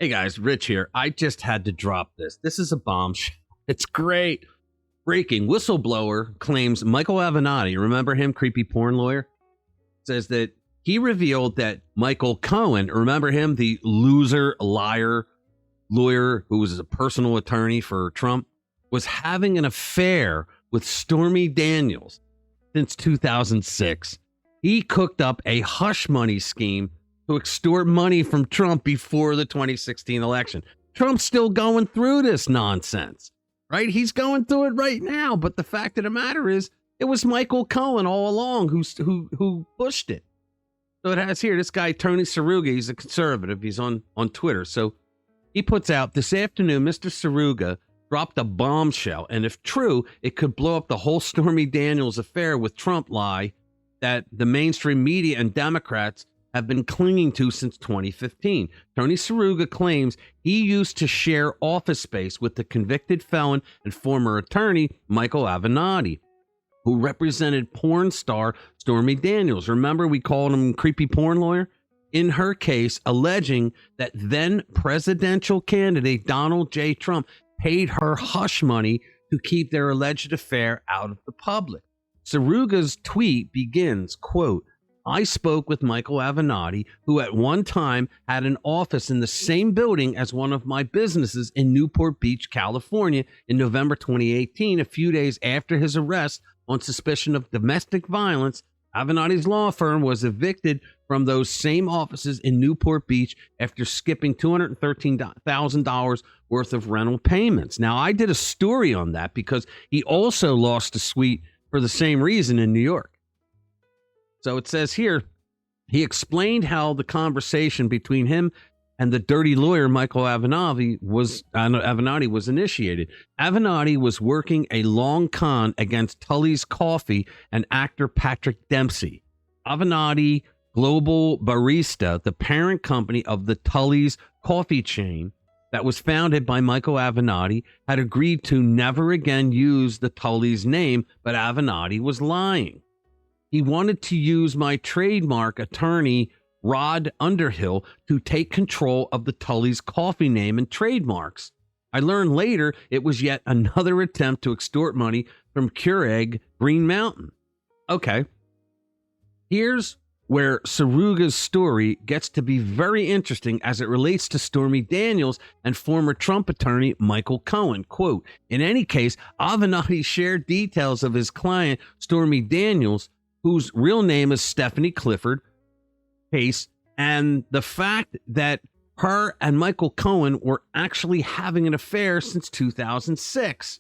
Hey guys, Rich here. I just had to drop this. This is a bombshell. It's great. Breaking. Whistleblower claims Michael Avenatti, remember him, creepy porn lawyer, says that he revealed that Michael Cohen, remember him, the loser, liar lawyer who was a personal attorney for Trump, was having an affair with Stormy Daniels since 2006. He cooked up a hush money scheme to extort money from Trump before the 2016 election. Trump's still going through this nonsense, right? He's going through it right now. But the fact of the matter is, it was Michael Cohen all along who pushed it. So it has here, this guy, Tony Seruga, he's a conservative. He's on Twitter. So he puts out, this afternoon, Mr. Seruga dropped a bombshell. And if true, it could blow up the whole Stormy Daniels affair with Trump lie that the mainstream media and Democrats have been clinging to since 2015. Tony Seruga claims he used to share office space with the convicted felon and former attorney Michael Avenatti, who represented porn star Stormy Daniels. Remember, we called him creepy porn lawyer? In her case, alleging that then presidential candidate Donald J. Trump paid her hush money to keep their alleged affair out of the public. Seruga's tweet begins, quote, I spoke with Michael Avenatti, who at one time had an office in the same building as one of my businesses in Newport Beach, California, in November 2018, a few days after his arrest on suspicion of domestic violence. Avenatti's law firm was evicted from those same offices in Newport Beach after skipping $213,000 worth of rental payments. Now, I did a story on that because he also lost a suite for the same reason in New York. So it says here, he explained how the conversation between him and the dirty lawyer Michael Avenatti was initiated. Avenatti was working a long con against Tully's Coffee and actor Patrick Dempsey. Avenatti Global Barista, the parent company of the Tully's coffee chain that was founded by Michael Avenatti, had agreed to never again use the Tully's name, but Avenatti was lying. He wanted to use my trademark attorney, Rod Underhill, to take control of the Tully's coffee name and trademarks. I learned later it was yet another attempt to extort money from Keurig Green Mountain. Okay, here's where Seruga's story gets to be very interesting as it relates to Stormy Daniels and former Trump attorney Michael Cohen. Quote, in any case, Avenatti shared details of his client, Stormy Daniels, whose real name is Stephanie Clifford, case, and the fact that her and Michael Cohen were actually having an affair since 2006.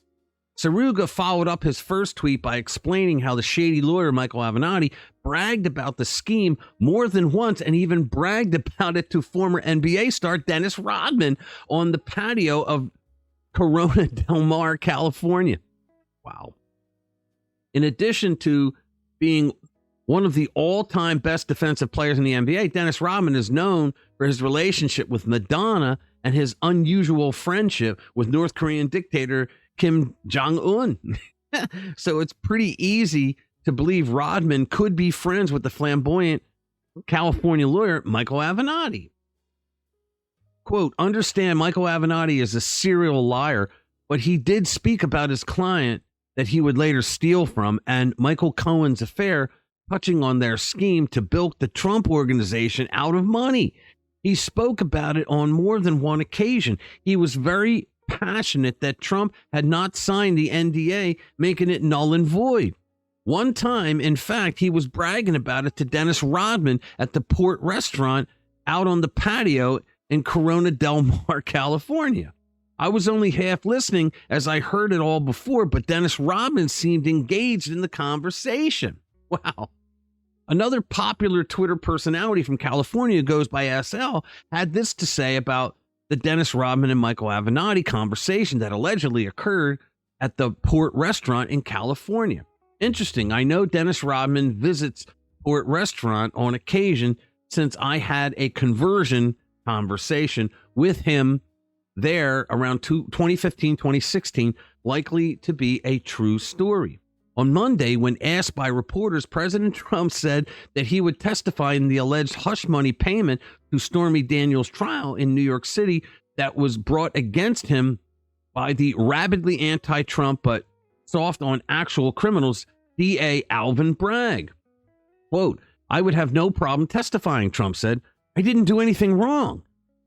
Seruga followed up his first tweet by explaining how the shady lawyer Michael Avenatti bragged about the scheme more than once and even bragged about it to former NBA star Dennis Rodman on the patio of Corona Del Mar, California. Wow. In addition to being one of the all-time best defensive players in the NBA, Dennis Rodman is known for his relationship with Madonna and his unusual friendship with North Korean dictator Kim Jong-un. So it's pretty easy to believe Rodman could be friends with the flamboyant California lawyer Michael Avenatti. Quote, understand Michael Avenatti is a serial liar, but he did speak about his client that he would later steal from, and Michael Cohen's affair, touching on their scheme to bilk the Trump organization out of money. He spoke about it on more than one occasion. He was very passionate that Trump had not signed the NDA, making it null and void. One time, in fact, he was bragging about it to Dennis Rodman at the Port Restaurant out on the patio in Corona Del Mar, California. I was only half listening as I heard it all before, but Dennis Rodman seemed engaged in the conversation. Wow. Another popular Twitter personality from California, goes by SL, had this to say about the Dennis Rodman and Michael Avenatti conversation that allegedly occurred at the Port Restaurant in California. Interesting. I know Dennis Rodman visits Port Restaurant on occasion since I had a conversion conversation with him there around 2015, 2016, likely to be a true story. On Monday, when asked by reporters, President Trump said that he would testify in the alleged hush money payment to Stormy Daniels' trial in New York City that was brought against him by the rabidly anti-Trump but soft on actual criminals, DA Alvin Bragg. Quote, I would have no problem testifying, Trump said. I didn't do anything wrong.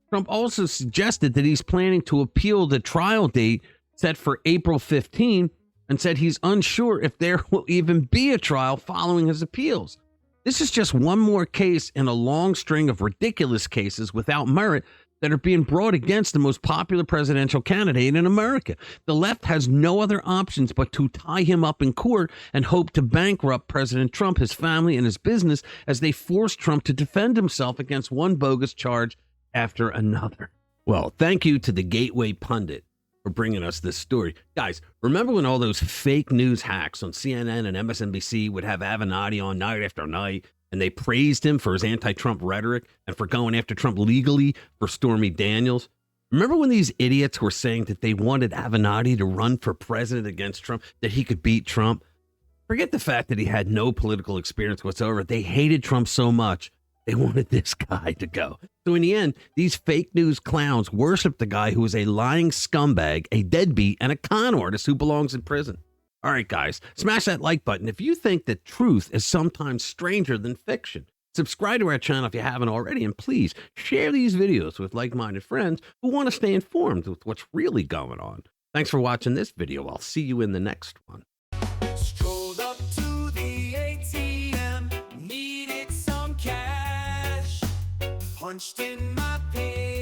Trump also suggested that he's planning to appeal the trial date set for April 15 and said he's unsure if there will even be a trial following his appeals. This is just one more case in a long string of ridiculous cases without merit that are being brought against the most popular presidential candidate in America. The left has no other options but to tie him up in court and hope to bankrupt President Trump, his family, and his business as they force Trump to defend himself against one bogus charge after another. Well, thank you to the Gateway Pundit for bringing us this story. Guys, remember when all those fake news hacks on CNN and MSNBC would have Avenatti on night after night, and they praised him for his anti-Trump rhetoric and for going after Trump legally for Stormy Daniels? Remember when these idiots were saying that they wanted Avenatti to run for president against Trump, that he could beat Trump? Forget the fact that he had no political experience whatsoever. They hated Trump so much, they wanted this guy to go. So in the end, these fake news clowns worship the guy who is a lying scumbag, a deadbeat, and a con artist who belongs in prison. All right, guys, smash that like button if you think that truth is sometimes stranger than fiction. Subscribe to our channel if you haven't already, and please share these videos with like-minded friends who want to stay informed with what's really going on. Thanks for watching this video. I'll see you in the next one. Strolled up to the ATM, needed some cash, punched in my pin.